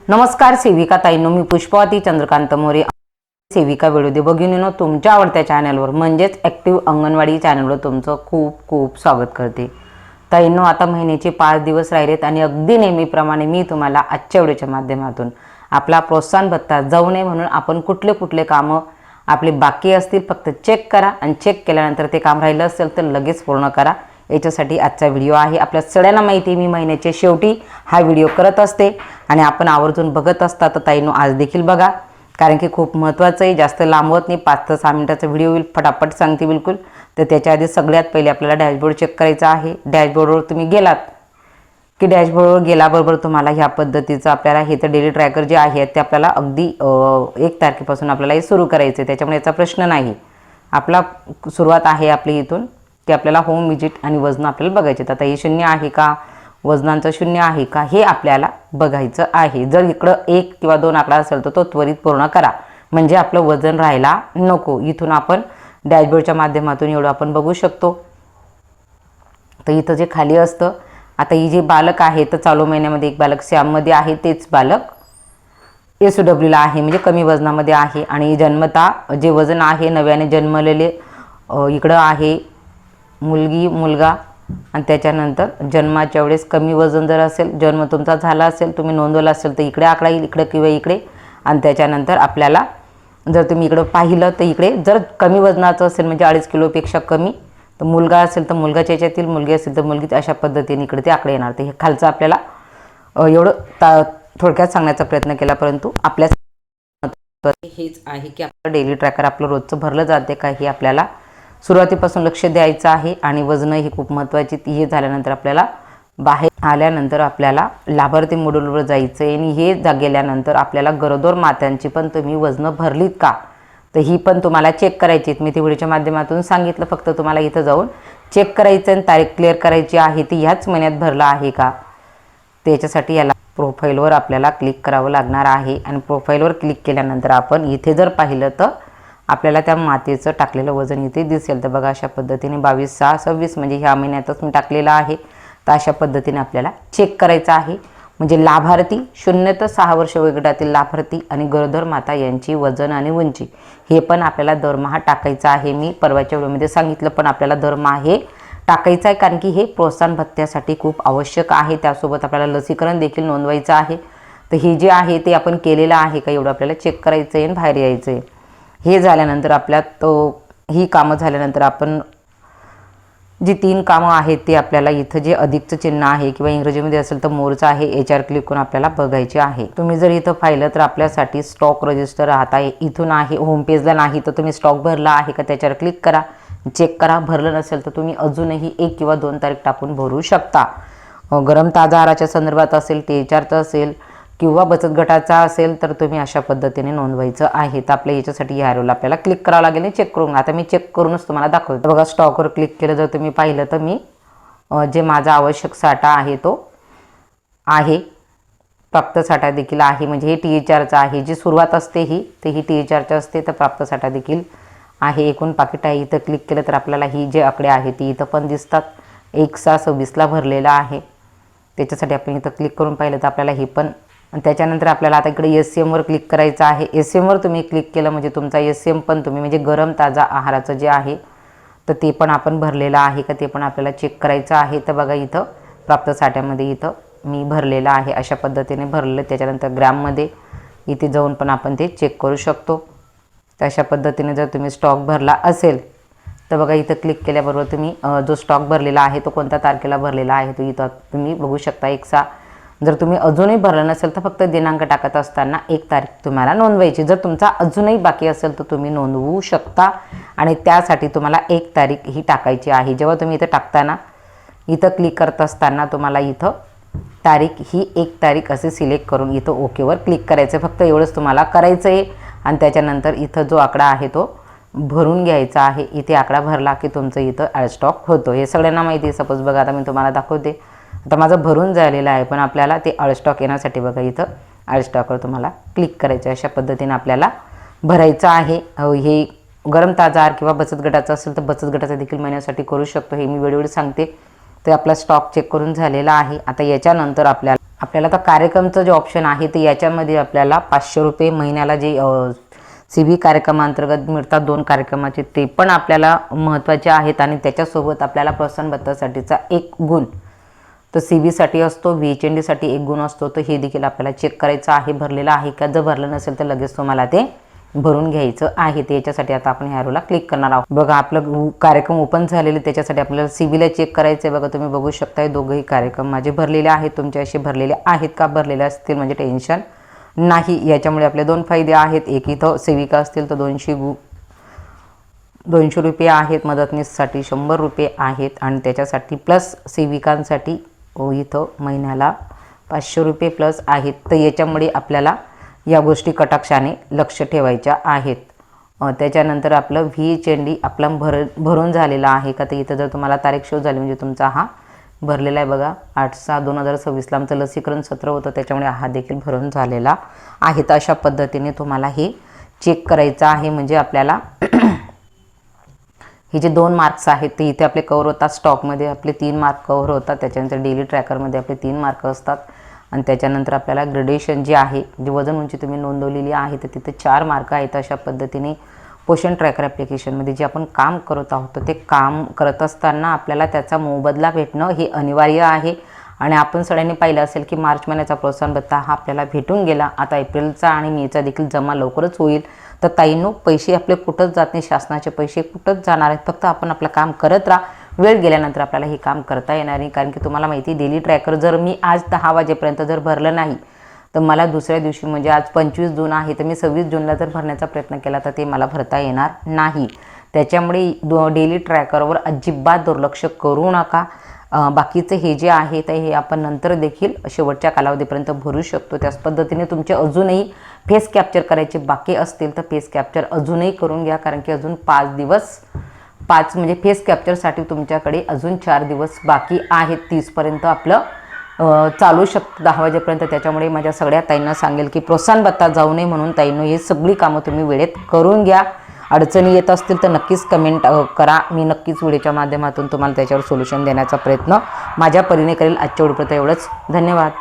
नमस्कार सेविका ताईंनो, मी पुष्पावती चंद्रकांत मोरे सेविका व्हिडिओ भगिनींनो तुमच्या आवडत्या चॅनलवर म्हणजेच ॲक्टिव्ह अंगणवाडी चॅनलवर तुमचं खूप खूप स्वागत करते। ताईंनो, आता महिन्याचे 5 दिवस राहिलेत आणि अगदी नेहमीप्रमाणे मी तुम्हाला आजच्या व्हिडिओच्या माध्यमातून आपला प्रोत्साहन भत्ता जाऊ नये म्हणून आपण कुठले कामं आपले बाकी असतील फक्त चेक करा आणि चेक केल्यानंतर ते काम राहिलं असेल तर लगेच पूर्ण करा, याच्यासाठी आजचा व्हिडिओ आहे। आपल्या सगळ्यांना माहिती आहे मी महिन्याच्या शेवटी हा व्हिडिओ करत असते आणि आपण आवर्जून बघत असता। तर ताईंनो, आज देखील बघा, कारण की खूप महत्त्वाचं आहे, जास्त लांबवत नाही, 5 ते 6 मिनिटाचा व्हिडिओ होईल, फटाफट सांगते बिलकुल। तर त्याच्या आधी सगळ्यात पहिले आपल्याला डॅशबोर्ड चेक करायचा आहे। डॅशबोर्डवर तुम्ही गेलात की डॅशबोर्डवर गेल्याबरोबर तुम्हाला ह्या पद्धतीचं आपल्याला हे तर डेली ट्रॅकर जे आहे ते आपल्याला अगदी 1 तारखेपासून आपल्याला हे सुरू करायचं आहे, त्याच्यामुळे याचा प्रश्न नाही। आपला सुरुवात आहे आपली इथून की आपल्याला होम विजिट आणि वजन आपल्याला बघायचे। आता हे 0 आहे का, वजनांचं 0 आहे का, हे आपल्याला बघायचं आहे। जर इकडं 1 किंवा 2 आकडा असेल तर तो त्वरित पूर्ण करा, म्हणजे आपलं वजन राहायला नको। इथून आपण डॅशबोर्डच्या माध्यमातून एवढं आपण बघू शकतो। तर इथं जे खाली असतं, आता ही जे बालक आहे तर चालू महिन्यामध्ये एक बालक श्याममध्ये आहे, तेच बालक SOWला आहे, म्हणजे कमी वजनामध्ये आहे। आणि जन्मता जे वजन आहे नव्याने जन्मलेले इकडं आहे मुलगी मुलगा, आणि त्याच्यानंतर जन्माच्या वेळेस कमी वजन जर असेल, जन्म तुमचा झाला असेल, तुम्ही नोंदवला असेल तर इकडे आकडा येईल, इकडे किंवा इकडे। आणि त्याच्यानंतर आपल्याला जर तुम्ही इकडं पाहिलं तर इकडे जर कमी वजनाचं असेल म्हणजे 2.5 किलोपेक्षा कमी, तर मुलगा असेल तर मुलगाच्या याच्यातील, मुलगी असेल तर मुलगी, अशा पद्धतीने इकडे ते आकडे येणार। तर हे खालचं आपल्याला एवढं थोडक्यात सांगण्याचा प्रयत्न केला, परंतु आपल्या हेच आहे की आपलं डेली ट्रॅकर आपलं रोजचं भरलं जाते का हे आपल्याला सुरुवातीपासून लक्ष द्यायचं आहे। आणि वजन ही खूप महत्त्वाची, हे झाल्यानंतर आपल्याला बाहेर आल्यानंतर आपल्याला लाभार्थी मॉड्यूलवर जायचं आहे आणि हे गेल्यानंतर आपल्याला गरोदर मातांची पण तुम्ही वजनं भरलीत का, तर ही पण तुम्हाला चेक करायची आहेत। मी ती व्हिडिओच्या माध्यमातून सांगितलं, फक्त तुम्हाला इथं जाऊन चेक करायचं आणि तारीख क्लिअर करायची आहे, ती ह्याच महिन्यात भरलं आहे का, त्याच्यासाठी याला प्रोफाईलवर आपल्याला क्लिक करावं लागणार आहे। आणि प्रोफाईलवर क्लिक केल्यानंतर आपण इथे जर पाहिलं तर आपल्याला त्या मातेचं टाकलेलं वजन इथे दिसेल। तर बघा, अशा पद्धतीने 22/6/26 म्हणजे ह्या महिन्यातच मी टाकलेलं आहे। तर अशा पद्धतीने आपल्याला चेक करायचं आहे, म्हणजे लाभार्थी 0 ते 6 वर्ष वयोगटातील लाभार्थी आणि गरोदर माता यांची वजन आणि उंची हे पण आपल्याला दरमहा टाकायचं आहे। मी परवाच्या व्हिडिओमध्ये सांगितलं, पण आपल्याला दरमहा हे टाकायचं आहे, कारण की हे प्रोत्साहन भत्त्यासाठी खूप आवश्यक आहे। त्यासोबत आपल्याला लसीकरण देखील नोंदवायचं आहे। तर हे जे आहे ते आपण केलेलं आहे का एवढं आपल्याला चेक करायचं आहे आणि बाहेर यायचं आहे। हे झाल्यानंतर आपल्यात ही कामं झाल्यानंतर आपण जी 3 कामं आहेत ते आपल्याला इथं जे अधिकचं चिन्ह आहे किंवा इंग्रजीमध्ये असेल तर मोरचं आहे, याच्यावर क्लिक करून आपल्याला बघायचे आहे। तुम्ही जर इथं पाहिलं तर आपल्यासाठी स्टॉक रजिस्टर राहत आहे, इथून आहे, होम पेजला नाही तर तुम्ही स्टॉक भरला आहे का त्याच्यावर क्लिक करा, चेक करा। भरलं नसेल तर तुम्ही अजूनही 1 किंवा 2 तारीख टाकून भरू शकता। गरम ताजा आहाराच्या संदर्भात असेल, ते विचारतं असेल किंवा बचत गटाचा असेल तर तुम्ही अशा पद्धतीने नोंदवायचं आहे। तर आपल्या याच्यासाठी या ॲरोला आपल्याला क्लिक करावं लागेल, चेक करून। आता मी चेक करूनच तुम्हाला दाखवते। बघा, स्टॉकवर क्लिक केलं जर तुम्ही पाहिलं तर मी जे माझा आवश्यक साठा आहे तो आहे, प्राप्त साठा देखील आहे, म्हणजे हे THRचं आहे, जी सुरुवात असते ही THRचं असते, तर प्राप्त साठा देखील आहे। एकूण पाकिट आहे, इथं क्लिक केलं तर आपल्याला ही जे आकडे आहे ती इथं पण दिसतात। 1/6/26ला भरलेला आहे, त्याच्यासाठी आपण इथं क्लिक करून पाहिलं तर आपल्याला हे पण। त्याच्यानंतर आपल्याला आता इकडे SCMवर क्लिक करायचं आहे। SCMवर तुम्ही क्लिक केलं म्हणजे तुमचा SCM पण तुम्ही म्हणजे गरम ताजा आहाराचं जे आहे तर ते पण आपण भरलेलं आहे का ते पण आपल्याला चेक करायचं आहे। तर बघा, इथं प्राप्त साठ्यामध्ये इथं मी भरलेलं आहे, अशा पद्धतीने भरलेलं। त्याच्यानंतर ग्रॅममध्ये इथे जाऊन पण आपण ते चेक करू शकतो। तर अशा पद्धतीने जर तुम्ही स्टॉक भरला असेल तर बघा, इथं क्लिक केल्याबरोबर तुम्ही जो स्टॉक भरलेला आहे तो कोणत्या तारखेला भरलेला आहे तो इथं तुम्ही बघू शकता, 1/6। जर तुम्ही अजूनही भरलं नसेल तर फक्त दिनांक टाकत असताना 1 तारीख तुम्हाला नोंदवायची। जर तुमचा अजूनही बाकी असेल तर तुम्ही नोंदवू शकता आणि त्यासाठी तुम्हाला 1 तारीख ही टाकायची आहे। जेव्हा तुम्ही इथं टाकताना, इथं क्लिक करत असताना तुम्हाला इथं तारीख ही 1 तारीख असे सिलेक्ट करून इथं ओकेवर क्लिक करायचं, फक्त एवढंच तुम्हाला करायचं आहे। आणि त्याच्यानंतर इथं जो आकडा आहे तो भरून घ्यायचा आहे। इथे आकडा भरला की तुमचं इथं ॲड स्टॉक होतो, हे सगळ्यांना माहिती आहे। सपोज बघा, आता मी तुम्हाला दाखवते, आता माझं भरून झालेलं आहे, पण आपल्याला ते ॲड स्टॉक येण्यासाठी बघा इथं ॲड स्टॉकवर तुम्हाला क्लिक करायचं आहे। अशा पद्धतीने आपल्याला भरायचं आहे। हे गरम ताजा आहार किंवा बचत गटाचं असेल तर बचत गटाचा देखील महिन्यासाठी करू शकतो, हे मी वेळोवेळी सांगते। तर आपला स्टॉक चेक करून झालेला आहे। आता याच्यानंतर आपल्याला तर कार्यक्रमचं जे ऑप्शन आहे ते याच्यामध्ये आपल्याला 500 रुपये महिन्याला जे CV कार्यक्रमांतर्गत मिळतात 2 कार्यक्रमाचे ते पण आपल्याला महत्त्वाचे आहेत आणि त्याच्यासोबत आपल्याला प्रोत्साहन भत्त्यासाठीचा 1 गुण तर CVसाठी असतो, VHNDसाठी 1 गुण असतो. तर हे देखील आपल्याला चेक करायचं आहे भरलेलं आहे का. जर भरलं नसेल तर लगेच तुम्हाला ते भरून घ्यायचं आहे. ते याच्यासाठी आता आपण ह्या रोला क्लिक करणार आहोत. बघा आपलं कार्यक्रम ओपन झालेले त्याच्यासाठी आपल्याला CVला चेक करायचं आहे. बघा तुम्ही बघू शकताय दोघंही कार्यक्रम माझे भरलेले आहेत. तुमचे असे भरलेले आहेत का. भरलेले असतील म्हणजे टेन्शन नाही. याच्यामुळे आपले 2 फायदे आहेत. एक इथं सेविका असतील तर 200 रुपये आहेत, मदतनीससाठी 100 रुपये आहेत आणि त्याच्यासाठी प्लस सेविकांसाठी इथं महिन्याला 500 रुपये प्लस आहेत. तर याच्यामुळे आपल्याला या गोष्टी कटाक्षाने लक्ष ठेवायच्या आहेत. त्याच्यानंतर आपलं VHND आपला भरून झालेला आहे का. तर इथं जर तुम्हाला तारीख शो झाली म्हणजे तुमचा हा भरलेला आहे. बघा 8/6/2026ला आमचं लसीकरण सत्र होतं त्याच्यामुळे हा देखील भरून झालेला आहे. तर अशा पद्धतीने तुम्हाला हे चेक करायचं आहे. म्हणजे आपल्याला हे जे 2 मार्क्स आहेत ते इथे आपले कव्हर होतात. स्टॉकमध्ये आपले 3 मार्क कव्हर होतात. त्याच्यानंतर डेली ट्रॅकरमध्ये आपले 3 मार्क असतात आणि त्याच्यानंतर आपल्याला ग्रेडेशन जे आहे जे वजन उंची तुम्ही नोंदवलेली आहे तर तिथे 4 मार्क आहेत. अशा पद्धतीने पोषण ट्रॅकर ॲप्लिकेशनमध्ये जे आपण काम करत आहोत ते काम करत असताना आपल्याला त्याचा मोबदला भेटणं हे अनिवार्य आहे. आणि आपण सगळ्यांनी पाहिलं असेल की मार्च महिन्याचा प्रोत्साहन भत्ता हा आपल्याला भेटून गेला. आता एप्रिलचा आणि मेचा देखील जमा लवकरच होईल. तर ताईंनो पैसे आपले कुठंच जात नाही, शासनाचे पैसे कुठंच जाणार आहेत. फक्त आपण आपलं काम करत राहा. वेळ गेल्यानंतर आपल्याला हे काम करता येणार नाही. कारण की तुम्हाला माहिती डेली ट्रॅकर जर मी आज 10 वाजेपर्यंत जर भरलं नाही तर मला दुसऱ्या दिवशी म्हणजे आज 25 जून आहे तर मी 26 जूनला जर भरण्याचा प्रयत्न केला तर ते मला भरता येणार नाही. त्याच्यामुळे डेली ट्रॅकरवर अजिबात दुर्लक्ष करू नका. बाकीचं हे जे आहे तर हे आपण नंतर देखील शेवटच्या कालावधीपर्यंत भरू शकतो. त्याच पद्धतीने तुमचे अजूनही फेस कॅप्चर करायचे बाकी असतील तर फेस कॅप्चर अजूनही करून घ्या. कारण की अजून 5 म्हणजे फेस कॅप्चरसाठी तुमच्याकडे अजून 4 दिवस बाकी आहेत. 30पर्यंत आपलं चालू शकतं 10 वाजेपर्यंत. त्याच्यामुळे माझ्या सगळ्या ताईंना सांगेल की प्रोत्साहन भत्ता जाऊ नये म्हणून ताईंनो ही सगळी कामं तुम्ही वेळेत करून घ्या. अडचणी येत असतील तर नक्कीच कमेंट करा. मी नक्कीच व्हिडिओच्या माध्यमातून तुम्हाला त्याच्यावर सोल्युशन देण्याचा प्रयत्न माझ्या परीने करेल. आजच्या व्हिडिओपर्यंत एवढंच. धन्यवाद.